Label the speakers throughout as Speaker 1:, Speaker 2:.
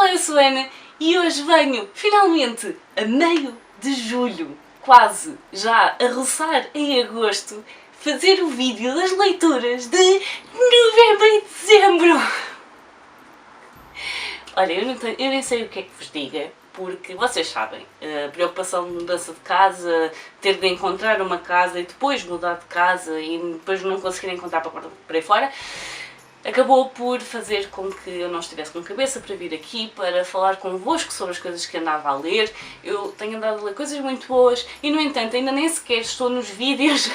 Speaker 1: Olá, eu sou a Ana e hoje venho, finalmente, a meio de julho, quase já a roçar em agosto, fazer o vídeo das leituras de novembro e dezembro. Olha, eu nem sei o que é que vos diga, porque vocês sabem, a preocupação de mudança de casa, ter de encontrar uma casa e depois mudar de casa e depois não conseguir encontrar para aí fora, acabou por fazer com que eu não estivesse com cabeça para vir aqui para falar convosco sobre as coisas que andava a ler. Eu tenho andado a ler coisas muito boas e, no entanto, ainda nem sequer estou nos vídeos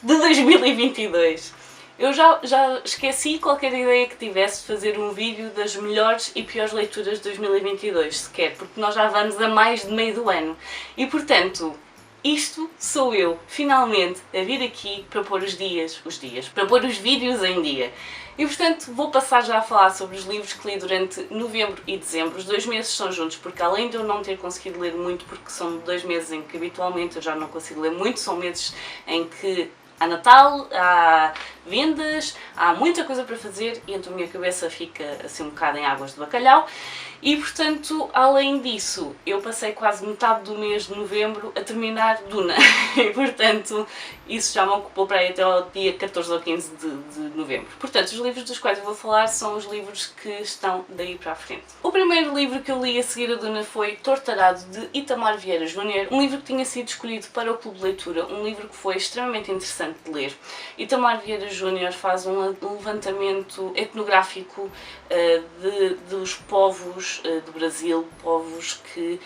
Speaker 1: de 2022. Eu já esqueci qualquer ideia que tivesse de fazer um vídeo das melhores e piores leituras de 2022, sequer, porque nós já vamos a mais de meio do ano. E, portanto, isto sou eu, finalmente, a vir aqui para pôr para pôr os vídeos em dia. E, portanto, vou passar já a falar sobre os livros que li durante novembro e dezembro. Os 2 meses são juntos, porque além de eu não ter conseguido ler muito, porque são 2 meses em que habitualmente eu já não consigo ler muito, são meses em que há Natal, há vendas, há muita coisa para fazer e então a minha cabeça fica assim um bocado em águas de bacalhau. E, portanto, além disso, eu passei quase metade do mês de novembro a terminar Duna. E, portanto, isso já me ocupou para aí até ao dia 14 ou 15 de novembro. Portanto, os livros dos quais eu vou falar são os livros que estão daí para a frente. O primeiro livro que eu li a seguir a Duna foi Torturado, de Itamar Vieira Júnior, um livro que tinha sido escolhido para o Clube de Leitura, um livro que foi extremamente interessante de ler. Itamar Vieira Júnior faz um levantamento etnográfico dos povos do Brasil, povos que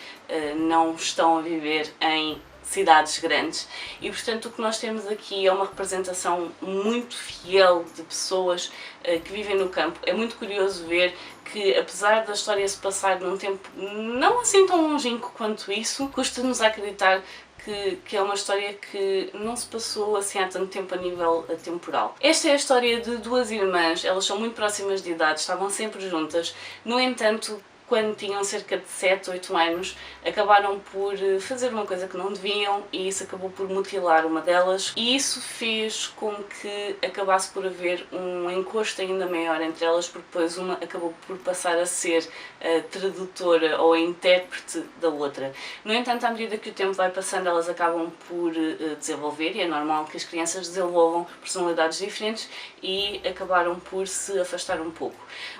Speaker 1: não estão a viver em cidades grandes, e portanto o que nós temos aqui é uma representação muito fiel de pessoas que vivem no campo. É muito curioso ver que, apesar da história se passar num tempo não assim tão longínquo quanto isso, custa-nos a acreditar que é uma história que não se passou assim há tanto tempo a nível temporal. Esta é a história de 2 irmãs, elas são muito próximas de idade, estavam sempre juntas, no entanto, quando tinham cerca de 7, 8 anos, acabaram por fazer uma coisa que não deviam e isso acabou por mutilar uma delas, e isso fez com que acabasse por haver um encosto ainda maior entre elas, porque depois uma acabou por passar a ser a tradutora ou a intérprete da outra. No entanto, à medida que o tempo vai passando, elas acabam por desenvolver, e é normal que as crianças desenvolvam personalidades diferentes, e acabaram por se afastar um pouco.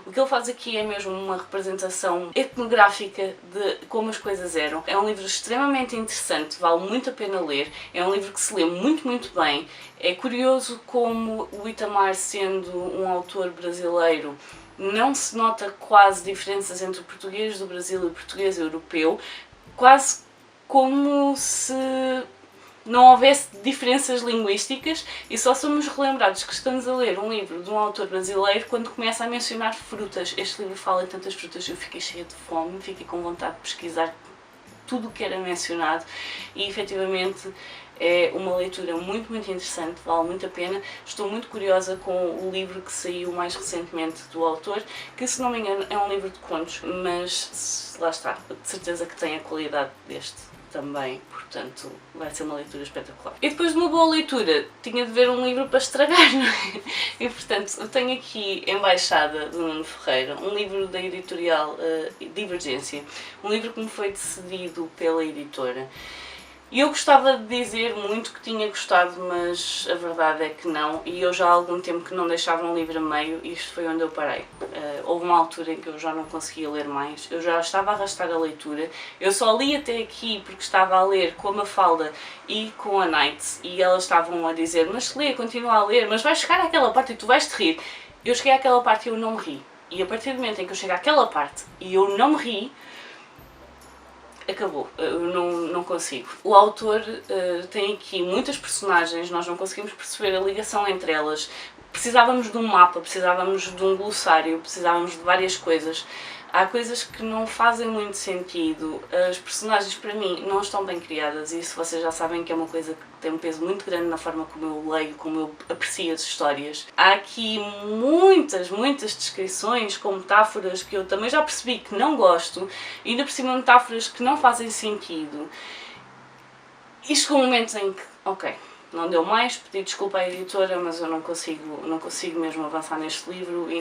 Speaker 1: O que ele faz aqui é mesmo uma representação etnográfica de como as coisas eram. É um livro extremamente interessante, vale muito a pena ler, é um livro que se lê muito, muito bem. É curioso como o Itamar, sendo um autor brasileiro, não se nota quase diferenças entre o português do Brasil e o português europeu, quase como se não houvesse diferenças linguísticas, e só somos relembrados que estamos a ler um livro de um autor brasileiro quando começa a mencionar frutas. Este livro fala em tantas frutas, eu fiquei cheia de fome, fiquei com vontade de pesquisar tudo o que era mencionado, e efetivamente é uma leitura muito, muito interessante, vale muito a pena. Estou muito curiosa com o livro que saiu mais recentemente do autor, que, se não me engano, é um livro de contos, mas lá está, de certeza que tem a qualidade deste também, portanto vai ser uma leitura espetacular. E depois de uma boa leitura tinha de ver um livro para estragar, não é? E portanto eu tenho aqui Embaixada, de Nuno Ferreira, um livro da editorial Divergência, um livro que me foi decidido pela editora. E eu gostava de dizer muito que tinha gostado, mas a verdade é que não, e eu já há algum tempo que não deixava um livro a meio, e isto foi onde eu parei. Houve uma altura em que eu já não conseguia ler mais, eu já estava a arrastar a leitura, eu só li até aqui porque estava a ler com a Mafalda e com a Night, e elas estavam a dizer, mas lê, continua a ler, mas vais chegar àquela parte e tu vais te rir. Eu cheguei àquela parte e eu não me ri, e a partir do momento em que eu chego àquela parte e eu não me ri, acabou, eu não consigo. O autor tem aqui muitas personagens, nós não conseguimos perceber a ligação entre elas. Precisávamos de um mapa, precisávamos de um glossário, precisávamos de várias coisas. Há coisas que não fazem muito sentido, as personagens para mim não estão bem criadas, e isso vocês já sabem que é uma coisa que tem um peso muito grande na forma como eu leio, como eu aprecio as histórias. Há aqui muitas descrições com metáforas que eu também já percebi que não gosto, e ainda por cima metáforas que não fazem sentido. E chegou um momento em que, ok, não deu mais, pedi desculpa à editora, mas eu não consigo mesmo avançar neste livro e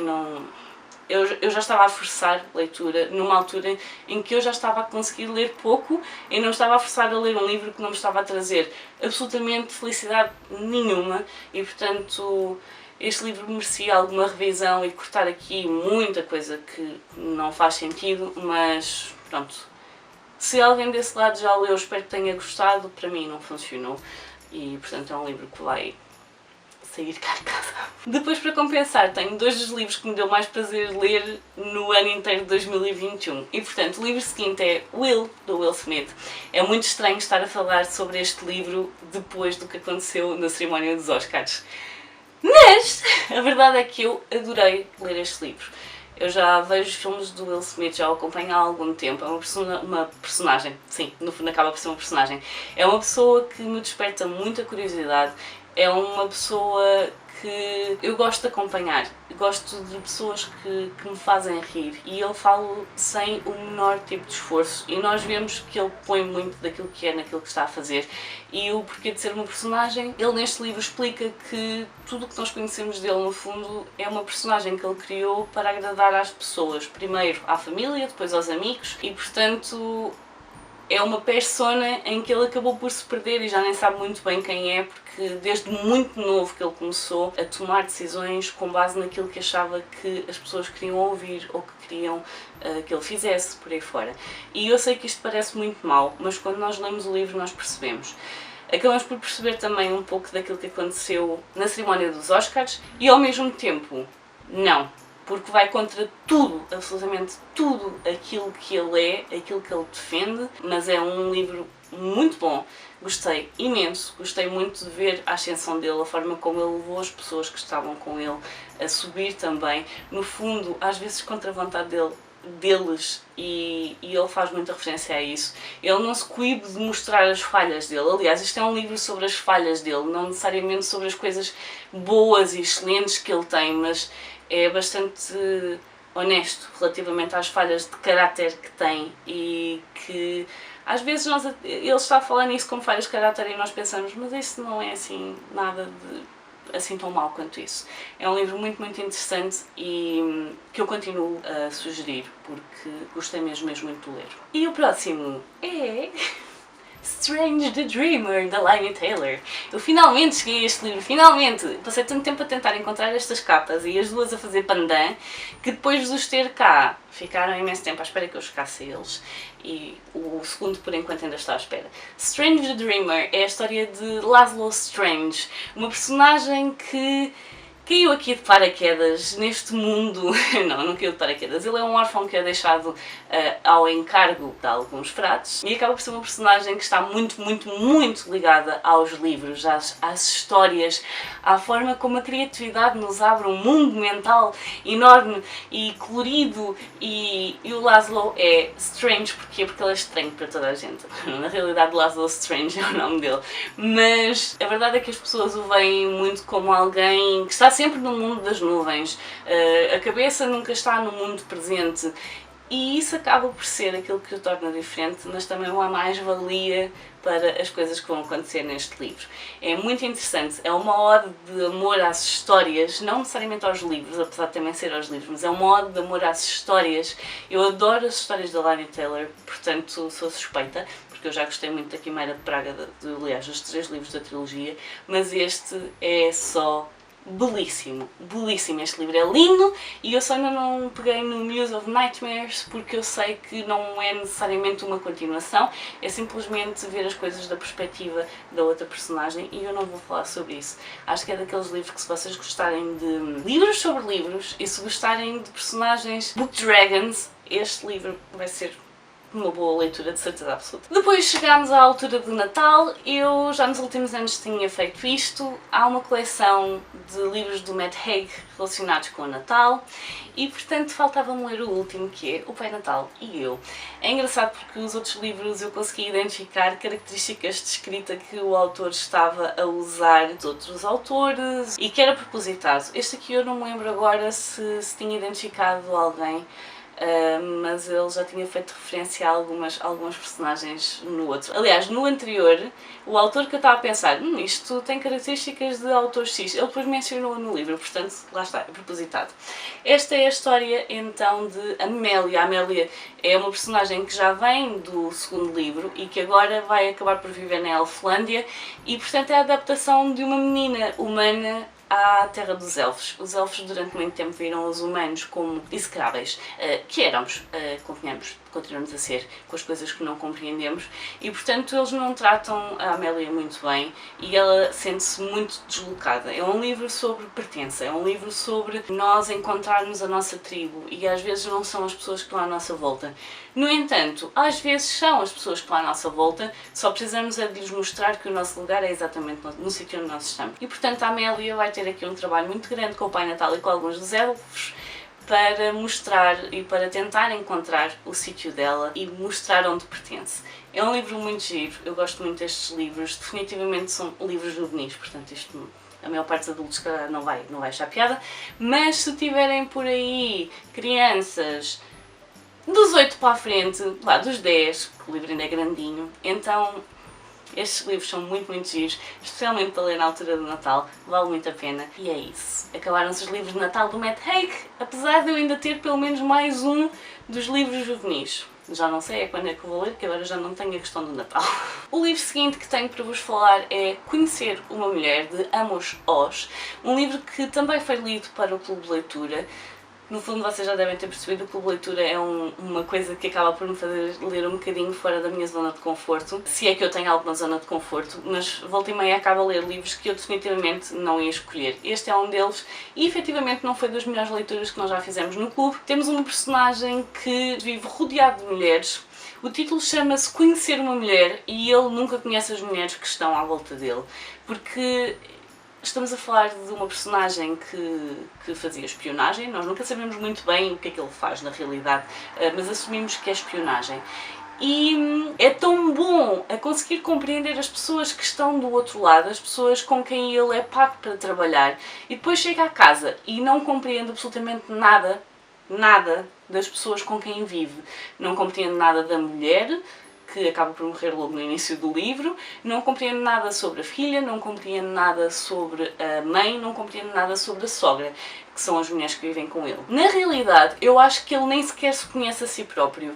Speaker 1: eu já estava a forçar leitura numa altura em que eu já estava a conseguir ler pouco e não estava a forçar a ler um livro que não me estava a trazer absolutamente felicidade nenhuma e, portanto, este livro merecia alguma revisão e cortar aqui muita coisa que não faz sentido, mas pronto. Se alguém desse lado já leu, espero que tenha gostado, para mim não funcionou e, portanto, é um livro que vai sair cá de casa. Depois, para compensar, tenho dois dos livros que me deu mais prazer ler no ano inteiro de 2021 e, portanto, o livro seguinte é Will, do Will Smith. É muito estranho estar a falar sobre este livro depois do que aconteceu na cerimónia dos Oscars. Mas a verdade é que eu adorei ler este livro. Eu já vejo os filmes do Will Smith, já o acompanho há algum tempo. É uma personagem, sim, no fundo acaba por ser uma personagem. É uma pessoa que me desperta muita curiosidade. É uma pessoa que eu gosto de acompanhar, gosto de pessoas que me fazem rir e ele fala sem o menor tipo de esforço e nós vemos que ele põe muito daquilo que é naquilo que está a fazer e o porquê de ser uma personagem. Ele neste livro explica que tudo o que nós conhecemos dele no fundo é uma personagem que ele criou para agradar às pessoas, primeiro à família, depois aos amigos e portanto é uma persona em que ele acabou por se perder e já nem sabe muito bem quem é, porque desde muito novo que ele começou a tomar decisões com base naquilo que achava que as pessoas queriam ouvir ou que queriam que ele fizesse, por aí fora. E eu sei que isto parece muito mau, mas quando nós lemos o livro nós percebemos. Acabamos por perceber também um pouco daquilo que aconteceu na cerimónia dos Oscars e ao mesmo tempo, não. Porque vai contra tudo, absolutamente tudo aquilo que ele é, aquilo que ele defende, mas é um livro muito bom. Gostei imenso, gostei muito de ver a ascensão dele, a forma como ele levou as pessoas que estavam com ele a subir também, no fundo, às vezes contra a vontade deles e ele faz muita referência a isso. Ele não se coíbe de mostrar as falhas dele. Aliás, isto é um livro sobre as falhas dele, não necessariamente sobre as coisas boas e excelentes que ele tem, mas é bastante honesto relativamente às falhas de caráter que tem e que às vezes ele está a falar nisso como falhas de caráter e nós pensamos, mas isso não é assim nada de assim tão mau quanto isso. É um livro muito, muito interessante e que eu continuo a sugerir porque gostei mesmo muito de ler. E o próximo é Strange the Dreamer, da Laini Taylor. Eu finalmente cheguei a este livro, finalmente! Passei tanto tempo a tentar encontrar estas capas e as duas a fazer pandan, que depois de os ter cá, ficaram imenso tempo à espera que eu chegasse a eles e o segundo por enquanto ainda está à espera. Strange the Dreamer é a história de Laszlo Strange, uma personagem que caiu aqui de paraquedas neste mundo. Não caiu de paraquedas. Ele é um órfão que é deixado ao encargo de alguns frades e acaba por ser uma personagem que está muito, muito, muito ligada aos livros, às histórias, à forma como a criatividade nos abre um mundo mental enorme e colorido e o Laszlo é Strange porque ele é estranho para toda a gente. Na realidade Laszlo Strange é o nome dele, mas a verdade é que as pessoas o veem muito como alguém que está sempre no mundo das nuvens, a cabeça nunca está no mundo presente e isso acaba por ser aquilo que o torna diferente, mas também uma mais-valia para as coisas que vão acontecer neste livro. É muito interessante, é uma ode de amor às histórias, não necessariamente aos livros, apesar de também ser aos livros, mas é uma ode de amor às histórias. Eu adoro as histórias da Laini Taylor, portanto sou suspeita, porque eu já gostei muito da Quimeira de Praga, aliás, os 3 livros da trilogia, mas este é só belíssimo, belíssimo. Este livro é lindo e eu só ainda não peguei no Muse of Nightmares porque eu sei que não é necessariamente uma continuação, é simplesmente ver as coisas da perspectiva da outra personagem e eu não vou falar sobre isso. Acho que é daqueles livros que se vocês gostarem de livros sobre livros e se gostarem de personagens book dragons, este livro vai ser uma boa leitura, de certeza absoluta. Depois chegámos à altura do Natal, eu já nos últimos anos tinha feito isto. Há uma coleção de livros do Matt Haig relacionados com o Natal e portanto faltava-me ler o último, que é O Pai Natal e Eu. É engraçado porque os outros livros eu consegui identificar características de escrita que o autor estava a usar dos outros autores e que era propositado. Este aqui eu não me lembro agora se tinha identificado alguém mas ele já tinha feito referência a algumas personagens no outro. Aliás, no anterior, o autor que eu estava a pensar, isto tem características de autor X, ele depois mencionou no livro, portanto, lá está, é propositado. Esta é a história então de Amélia. A Amélia é uma personagem que já vem do segundo livro e que agora vai acabar por viver na Elflândia e, portanto, é a adaptação de uma menina humana à terra dos elfos. Os elfos durante muito tempo viram os humanos como execráveis, que éramos, convenhamos, continuamos a ser, com as coisas que não compreendemos, e portanto eles não tratam a Amélia muito bem e ela sente-se muito deslocada. É um livro sobre pertença, é um livro sobre nós encontrarmos a nossa tribo e às vezes não são as pessoas que estão à nossa volta. No entanto, às vezes são as pessoas que estão à nossa volta, só precisamos é de lhes mostrar que o nosso lugar é exatamente no sítio onde nós estamos. E portanto a Amélia vai ter aqui um trabalho muito grande com o Pai Natal e com alguns dos elfos para mostrar e para tentar encontrar o sítio dela e mostrar onde pertence. É um livro muito giro, eu gosto muito destes livros, definitivamente são livros juvenis, portanto isto a maior parte dos adultos que não vai achar piada, mas se tiverem por aí crianças dos 8 para a frente, lá dos 10, que o livro ainda é grandinho, então estes livros são muito giros, especialmente para ler na altura do Natal, vale muito a pena. E é isso. Acabaram-se os livros de Natal do Matt Haig, apesar de eu ainda ter pelo menos mais um dos livros juvenis. Já não sei quando é que vou ler, porque agora já não tenho a questão do Natal. O livro seguinte que tenho para vos falar é Conhecer uma Mulher, de Amos Oz, um livro que também foi lido para o Clube de Leitura. No fundo, vocês já devem ter percebido que o Clube de Leitura é uma coisa que acaba por me fazer ler um bocadinho fora da minha zona de conforto, se é que eu tenho alguma zona de conforto, mas volta e meia acabo a ler livros que eu definitivamente não ia escolher. Este é um deles e efetivamente não foi das melhores leituras que nós já fizemos no clube. Temos um personagem que vive rodeado de mulheres. O título chama-se Conhecer uma Mulher e ele nunca conhece as mulheres que estão à volta dele, porque estamos a falar de uma personagem que fazia espionagem, nós nunca sabemos muito bem o que é que ele faz na realidade, mas assumimos que é espionagem. E é tão bom a conseguir compreender as pessoas que estão do outro lado, as pessoas com quem ele é pago para trabalhar, e depois chega a casa e não compreende absolutamente nada das pessoas com quem vive. Não compreende nada da mulher, que acaba por morrer logo no início do livro, não compreende nada sobre a filha, não compreende nada sobre a mãe, não compreende nada sobre a sogra, que são as mulheres que vivem com ele. Na realidade, eu acho que ele nem sequer se conhece a si próprio,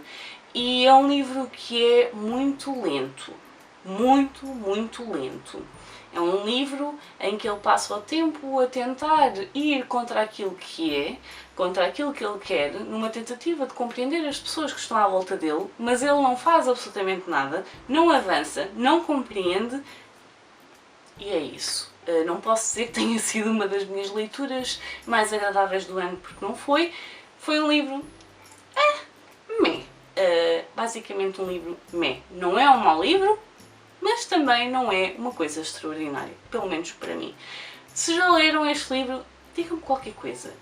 Speaker 1: e é um livro que é muito lento, muito lento. É um livro em que ele passa o tempo a tentar ir contra aquilo que é, contra aquilo que ele quer, numa tentativa de compreender as pessoas que estão à volta dele, mas ele não faz absolutamente nada, não avança, não compreende, e é isso. Não posso dizer que tenha sido uma das minhas leituras mais agradáveis do ano, porque não foi. Foi um livro meh. Basicamente um livro meh. Não é um mau livro, mas também não é uma coisa extraordinária, pelo menos para mim. Se já leram este livro, digam-me qualquer coisa.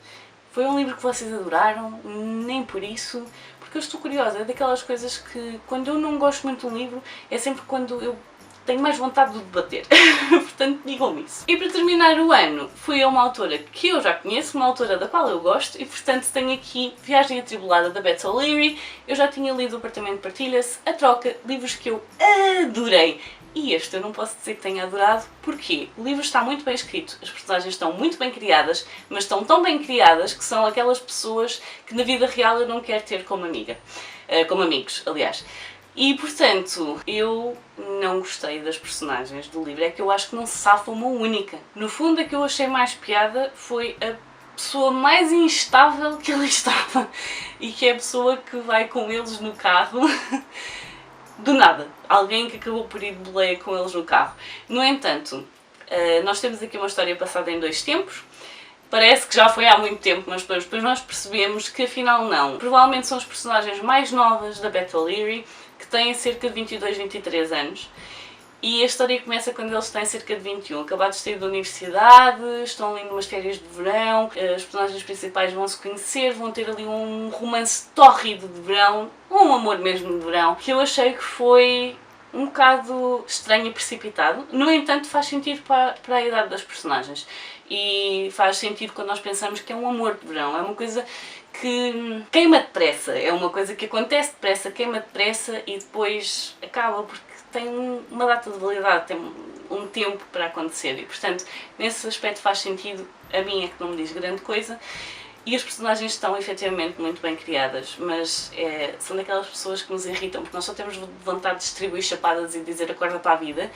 Speaker 1: Foi um livro que vocês adoraram? Nem por isso, porque eu estou curiosa, é daquelas coisas que quando eu não gosto muito de um livro, é sempre quando eu tenho mais vontade de debater. Portanto, digam-me isso. E para terminar o ano, fui a uma autora que eu já conheço, uma autora da qual eu gosto, e portanto tenho aqui Viagem Atribulada, da Beth O'Leary. Eu já tinha lido O Apartamento Partilha-se, A Troca, livros que eu adorei. E este eu não posso dizer que tenha adorado, porque o livro está muito bem escrito, as personagens estão muito bem criadas, mas estão tão bem criadas que são aquelas pessoas que na vida real eu não quero ter como amiga. Como amigos, aliás. E, portanto, eu não gostei das personagens do livro, é que eu acho que não se safa uma única. No fundo, a que eu achei mais piada foi a pessoa mais instável que ali estava, e que é a pessoa que vai com eles no carro, do nada. Alguém que acabou por ir de boleia com eles no carro. No entanto, nós temos aqui uma história passada em 2 tempos. Parece que já foi há muito tempo, mas depois nós percebemos que afinal não. Provavelmente são as personagens mais novas da Beth O'Leary, que têm cerca de 22, 23 anos. E a história começa quando eles têm cerca de 21, acabados de sair da universidade, estão ali numas férias de verão, as personagens principais vão se conhecer, vão ter ali um romance tórrido de verão, um amor mesmo de verão, que eu achei que foi um bocado estranho e precipitado. No entanto, faz sentido para a idade das personagens. E faz sentido quando nós pensamos que é um amor de verão, é uma coisa que queima depressa. É uma coisa que acontece depressa, queima depressa e depois acaba porque tem uma data de validade, tem um tempo para acontecer e, portanto, nesse aspecto faz sentido. A mim é que não me diz grande coisa. E as personagens estão efetivamente muito bem criadas, mas são daquelas pessoas que nos irritam, porque nós só temos vontade de distribuir chapadas e dizer acorda para a vida,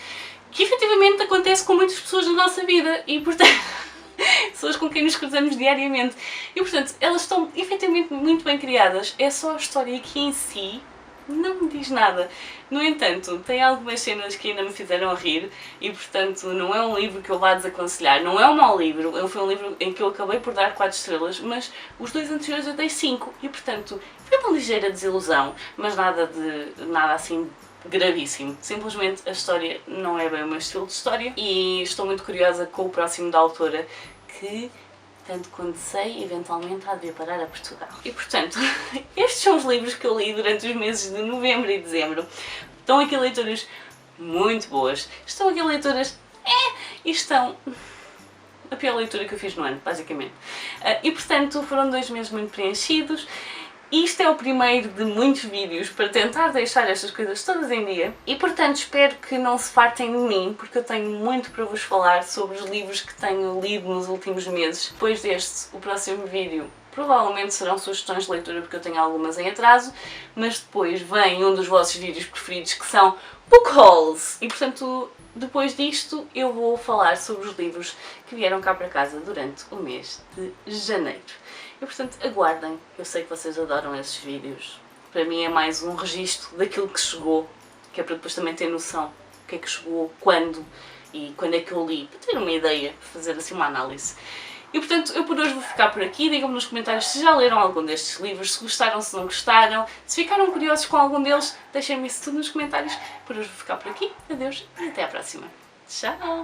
Speaker 1: que efetivamente acontece com muitas pessoas na nossa vida e, portanto, pessoas com quem nos cruzamos diariamente. E, portanto, elas estão efetivamente muito bem criadas, é só a história que em si não me diz nada. No entanto, tem algumas cenas que ainda me fizeram rir e, portanto, não é um livro que eu vá desaconselhar. Não é um mau livro, foi um livro em que eu acabei por dar 4 estrelas, mas os 2 anteriores eu dei 5 e, portanto, foi uma ligeira desilusão, mas nada assim gravíssimo. Simplesmente a história não é bem o meu estilo de história e estou muito curiosa com o próximo da autora, que, tanto quanto sei, eventualmente há de vir parar a Portugal. E, portanto, estes são os livros que eu li durante os meses de novembro e dezembro. Estão aqui leituras muito boas, estão aqui leituras e estão a pior leitura que eu fiz no ano, basicamente. E, portanto, foram 2 meses muito preenchidos. Isto é o primeiro de muitos vídeos para tentar deixar estas coisas todas em dia e, portanto, espero que não se fartem de mim, porque eu tenho muito para vos falar sobre os livros que tenho lido nos últimos meses. Depois deste, o próximo vídeo provavelmente serão sugestões de leitura, porque eu tenho algumas em atraso, mas depois vem um dos vossos vídeos preferidos, que são book hauls, e, portanto, depois disto eu vou falar sobre os livros que vieram cá para casa durante o mês de janeiro. E, portanto, aguardem, eu sei que vocês adoram esses vídeos. Para mim é mais um registro daquilo que chegou, que é para depois também ter noção do que é que chegou, quando e quando é que eu li, para ter uma ideia, fazer assim uma análise. E, portanto, eu por hoje vou ficar por aqui. Digam-me nos comentários se já leram algum destes livros, se gostaram, se não gostaram, se ficaram curiosos com algum deles, deixem-me isso tudo nos comentários. Por hoje vou ficar por aqui, adeus e até à próxima. Tchau!